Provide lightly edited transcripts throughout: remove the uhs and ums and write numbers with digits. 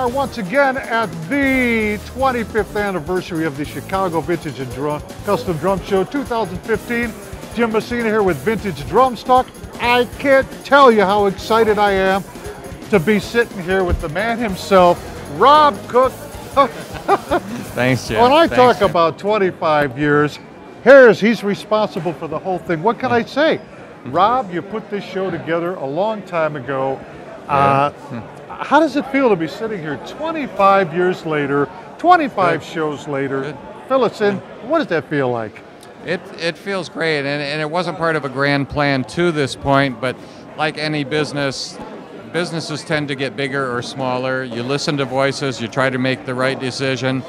are once again at the 25th anniversary of the Chicago Vintage and Custom Drum Show 2015. Jim Messina here with Vintage Drum Stock. I can't tell you how excited I am to be sitting here with the man himself, Rob Cook. Thanks, Jim. When I talk about 25 years, he's responsible for the whole thing. What can I say? Rob, you put this show together a long time ago. How does it feel to be sitting here 25 years later, 25 shows later? Fill us in. What does that feel like? It feels great, and it wasn't part of a grand plan to this point, but like any business, businesses tend to get bigger or smaller. You listen to voices, you try to make the right decision.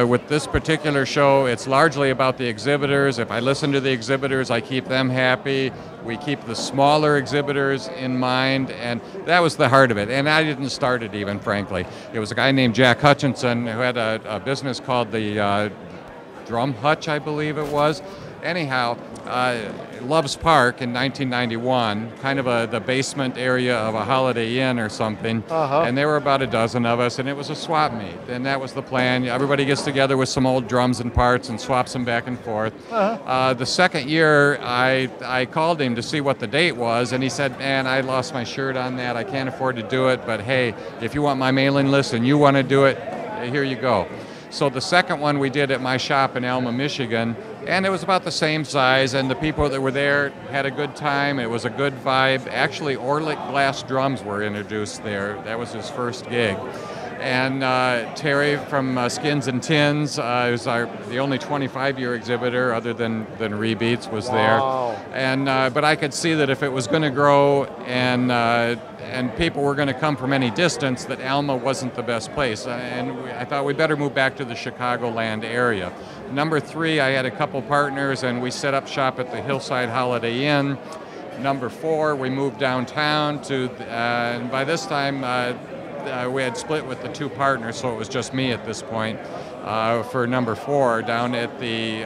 With this particular show, it's largely about the exhibitors. If I listen to the exhibitors, I keep them happy. We keep the smaller exhibitors in mind, and that was the heart of it. And I didn't start it even, frankly. It was a guy named Jack Hutchinson who had a business called the Drum Hutch, I believe it was. Anyhow, Loves Park in 1991, kind of the basement area of a Holiday Inn or something, and there were about a dozen of us, and it was a swap meet, and that was the plan. Everybody gets together with some old drums and parts and swaps them back and forth. The second year, I called him to see what the date was, and he said, man, I lost my shirt on that, I can't afford to do it, but hey, if you want my mailing list and you want to do it, here you go. So the second one we did at my shop in Alma, Michigan, and it was about the same size, and the people that were there had a good time. It was a good vibe. Actually, Orlick Glass Drums were introduced there. That was his first gig. And Terry from Skins and Tins, who's the only 25-year exhibitor other than Rebeats, was there. And but I could see that if it was going to grow and people were going to come from any distance, that Alma wasn't the best place. And I thought we better move back to the Chicagoland area. Number 3, I had a couple partners, and we set up shop at the Hillside Holiday Inn. Number 4, we moved downtown to, and by this time, we had split with the 2 partners, so it was just me at this point for number 4 down at the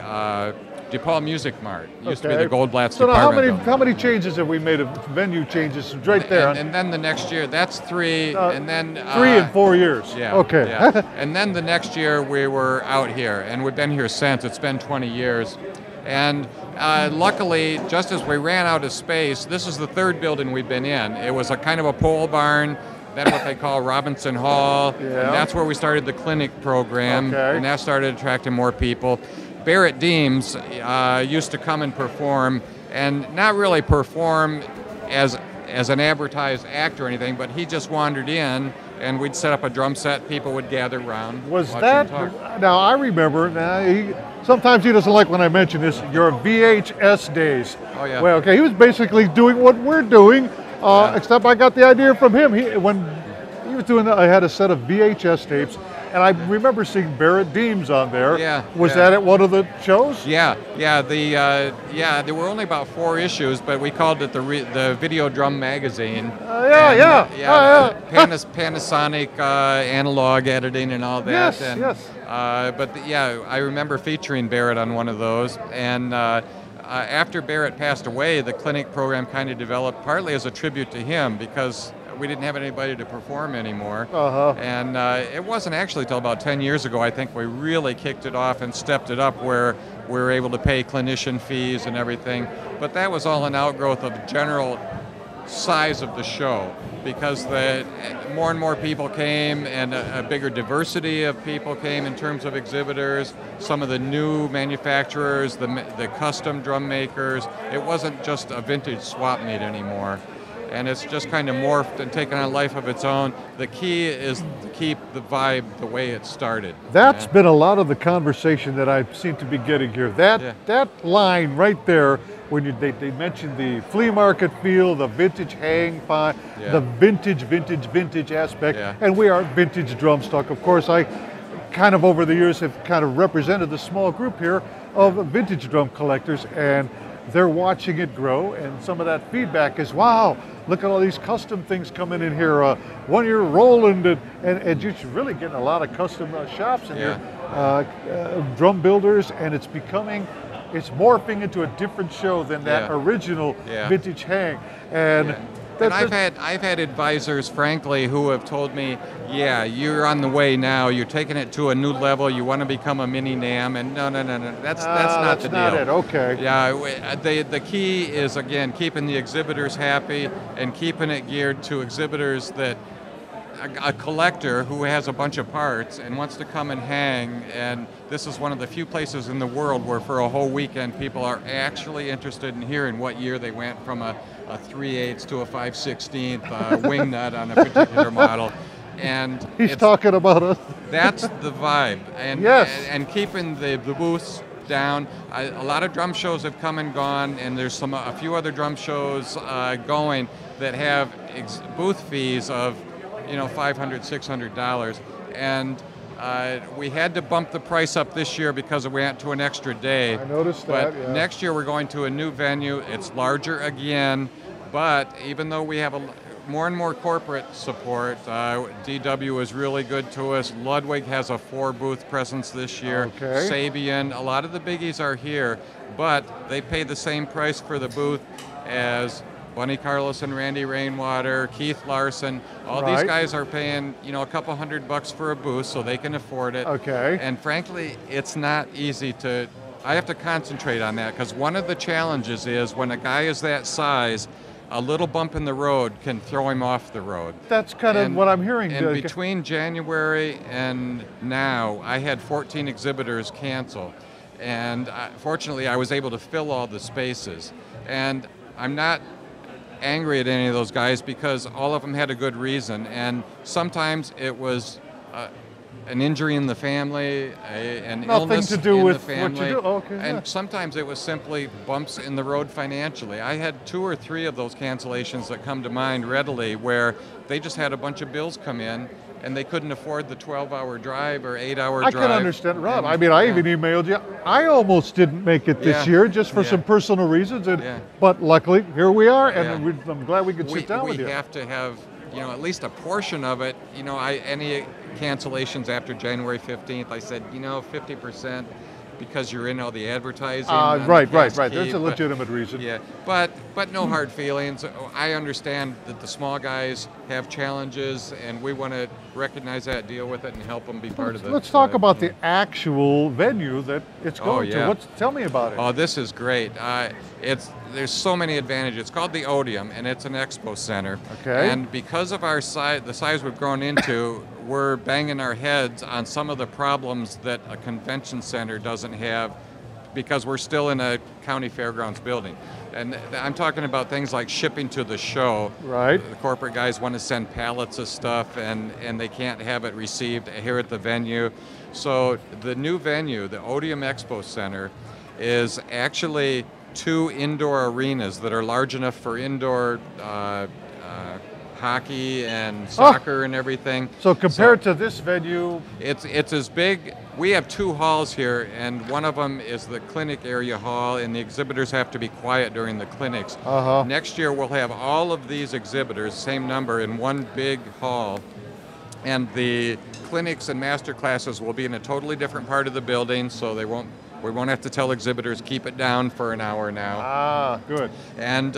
DePaul Music Mart. It used to be the Goldblatt's department. How many changes have we made of venue changes right there? And then the next year, that's 3, and then 3 and 4 years. Yeah. Okay. Yeah. And then the next year we were out here, and we've been here since. It's been 20 years. And luckily, just as we ran out of space, this is the 3rd building we've been in. It was a kind of a pole barn, then what they call Robinson Hall, and that's where we started the clinic program, and that started attracting more people. Barrett Deems used to come and perform, and not really perform as an advertised act or anything, but he just wandered in, and we'd set up a drum set, people would gather around. Was that, now I remember, sometimes he doesn't like when I mention this, your VHS days. Oh yeah. Well, okay, he was basically doing what we're doing, except I got the idea from him. When he was doing that, I had a set of VHS tapes, and I remember seeing Barrett Deems on there. Was that at one of the shows? Yeah. There were only about 4 issues, but we called it the Video Drum Magazine. Panasonic analog editing and all that. I remember featuring Barrett on one of those, and after Barrett passed away, the clinic program kind of developed partly as a tribute to him, because we didn't have anybody to perform anymore. And it wasn't actually till about 10 years ago, I think, we really kicked it off and stepped it up where we were able to pay clinician fees and everything. But that was all an outgrowth of the general size of the show, because more and more people came, and a bigger diversity of people came in terms of exhibitors, some of the new manufacturers, the custom drum makers. It wasn't just a vintage swap meet anymore. And it's just kind of morphed and taken on a life of its own. The key is to keep the vibe the way it started. That's been a lot of the conversation that I seem to be getting here. That line right there, when they mentioned the flea market feel, the vintage hang fine, the vintage aspect, and we are vintage drum stock. Of course, I kind of over the years have kind of represented the small group here of vintage drum collectors, and they're watching it grow, and some of that feedback is, wow, look at all these custom things coming in here. One year Roland, and you're really getting a lot of custom shops in here, drum builders, and it's morphing into a different show than that original vintage hang. And And I've had advisors, frankly, who have told me, yeah, you're on the way now. You're taking it to a new level. You want to become a mini NAM, and no, that's not the deal. That's not it. Okay. Yeah, the key is again keeping the exhibitors happy and keeping it geared to exhibitors that a collector who has a bunch of parts and wants to come and hang, and this is one of the few places in the world where for a whole weekend people are actually interested in hearing what year they went from a 3/8 to a 5/16 wing nut on a particular model. And he's talking about us. That's the vibe. And, yes. and keeping the booths down. A lot of drum shows have come and gone, and there's a few other drum shows going that have booth fees of $500, $600, and we had to bump the price up this year because we went to an extra day. I noticed that. But next year we're going to a new venue. It's larger again, but even though we have more and more corporate support, DW is really good to us. Ludwig has a 4-booth presence this year. Okay. Sabian, a lot of the biggies are here, but they pay the same price for the booth as Bunny Carlos and Randy Rainwater, Keith Larson, all these guys are paying, a couple $100 for a booth so they can afford it. Okay. And frankly, it's not easy I have to concentrate on that because one of the challenges is when a guy is that size, a little bump in the road can throw him off the road. That's kind of what I'm hearing. And between January and now, I had 14 exhibitors cancel. And fortunately, I was able to fill all the spaces. And I'm not angry at any of those guys because all of them had a good reason, and sometimes it was an injury in the family, an illness in the family, and sometimes it was simply bumps in the road financially. I had 2 or 3 of those cancellations that come to mind readily where they just had a bunch of bills come in and they couldn't afford the 12-hour drive or 8-hour drive. I can understand, Rob. I mean, I even emailed you. I almost didn't make it this year just for some personal reasons, but luckily, here we are, and I'm glad we could sit down with you. We have to have, at least a portion of it. Any cancellations after January 15th, I said, 50%. Because you're in all the advertising. Right. There's a legitimate reason. Yeah, but no hard feelings. I understand that the small guys have challenges, and we want to recognize that, deal with it, and help them be part of it. Let's talk about the actual venue that it's going to. Tell me about it. Oh, this is great. There's so many advantages. It's called the Odium, and it's an expo center. Okay. And because of our size, the size we've grown into, we're banging our heads on some of the problems that a convention center doesn't have because we're still in a county fairgrounds building. And I'm talking about things like shipping to the show. Right. The corporate guys want to send pallets of stuff and they can't have it received here at the venue. So the new venue, the Odium Expo Center, is actually 2 indoor arenas that are large enough for indoor hockey and soccer and everything. So compared to this venue, it's as big. We have 2 halls here, and one of them is the clinic area hall, and the exhibitors have to be quiet during the clinics. Next year we'll have all of these exhibitors, same number, in one big hall, and the clinics and master classes will be in a totally different part of the building, so we won't have to tell exhibitors keep it down for an hour now. Good. And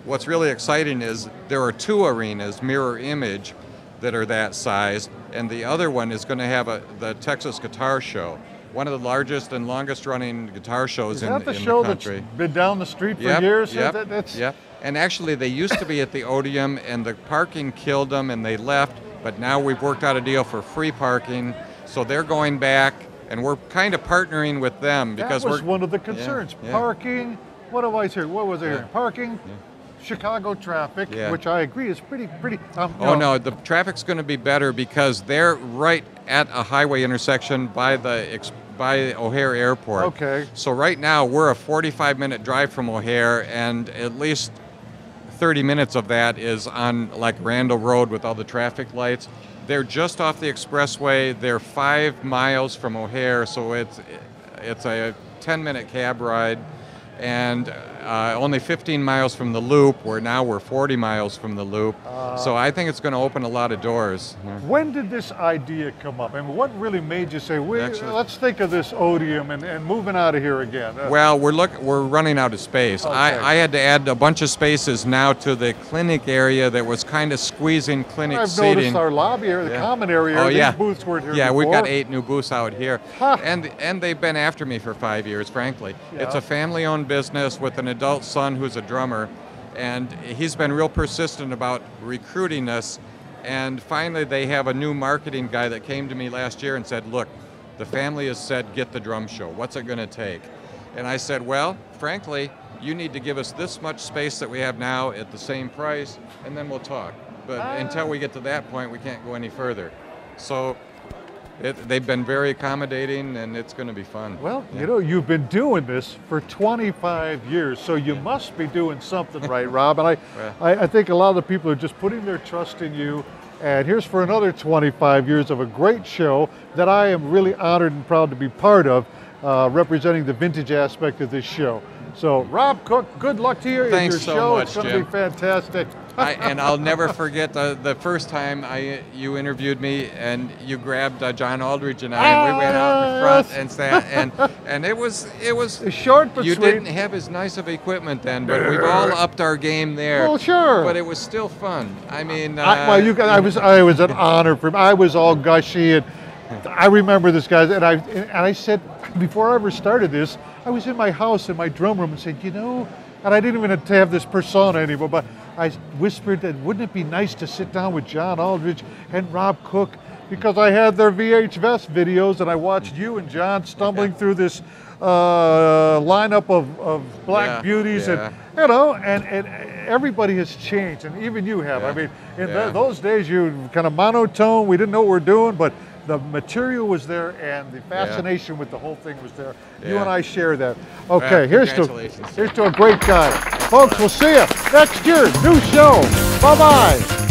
what's really exciting is there are 2 arenas, mirror image, that are that size, and the other one is going to have the Texas Guitar Show, one of the largest and longest running guitar shows in the country. Is that the show that's been down the street for years? Yep. And actually they used to be at the Odium, and the parking killed them and they left, but now we've worked out a deal for free parking, so they're going back. And we're kind of partnering with them because that was one of the concerns. Parking. What do I hear? What was I hearing? Parking. Chicago traffic, which I agree is pretty. No, the traffic's going to be better because they're right at a highway intersection by O'Hare Airport. Okay. So right now we're a 45-minute drive from O'Hare, and at least 30 minutes of that is on like Randall Road with all the traffic lights. They're just off the expressway. They're 5 miles from O'Hare, so it's a 10-minute cab ride. And only 15 miles from the loop, where now we're 40 miles from the loop. So I think it's going to open a lot of doors. When did this idea come up? I mean, what really made you say, let's think of this Odium and moving out of here again? Well, we're running out of space. Okay. I had to add a bunch of spaces now to the clinic area that was kind of squeezing clinic seating. I've noticed our lobby area, the common area, these booths weren't here before. We've got 8 new booths out here. And they've been after me for 5 years, frankly. Yeah. It's a family-owned business with an adult son who's a drummer, and he's been real persistent about recruiting us. And finally, they have a new marketing guy that came to me last year and said, look, the family has said, get the drum show. What's it going to take? And I said, well, frankly, you need to give us this much space that we have now at the same price, and then we'll talk. But until we get to that point, we can't go any further. So they've been very accommodating, and it's going to be fun. Well, you know, you've been doing this for 25 years, so you must be doing something right, Rob. And I think a lot of the people are just putting their trust in you. And here's for another 25 years of a great show that I am really honored and proud to be part of, representing the vintage aspect of this show. So, Rob Cook, good luck to you. Thanks in your so show. much, It's going to Jim. be fantastic. And I'll never forget the first time you interviewed me, and you grabbed John Aldridge and I, and we went out in front and sat, and it was short but you sweet. didn't have as nice of equipment then, but we've all upped our game there. Well, sure. But it was still fun. I mean, I was an honor for me. I was all gushy, and I remember this guy, and I said before I ever started this, I was in my house in my drum room and said, you know, and I didn't even have this persona anymore, but I whispered that wouldn't it be nice to sit down with John Aldridge and Rob Cook, because I had their VHS videos and I watched you and John stumbling through this lineup of black beauties, and you know, and everybody has changed, and even you have. I mean, in those days you were kind of monotone. We didn't know what we were doing, but the material was there, and the fascination with the whole thing was there. You and I share that. Okay, here's to a great guy. Folks, we'll see you next year. New show. Bye-bye.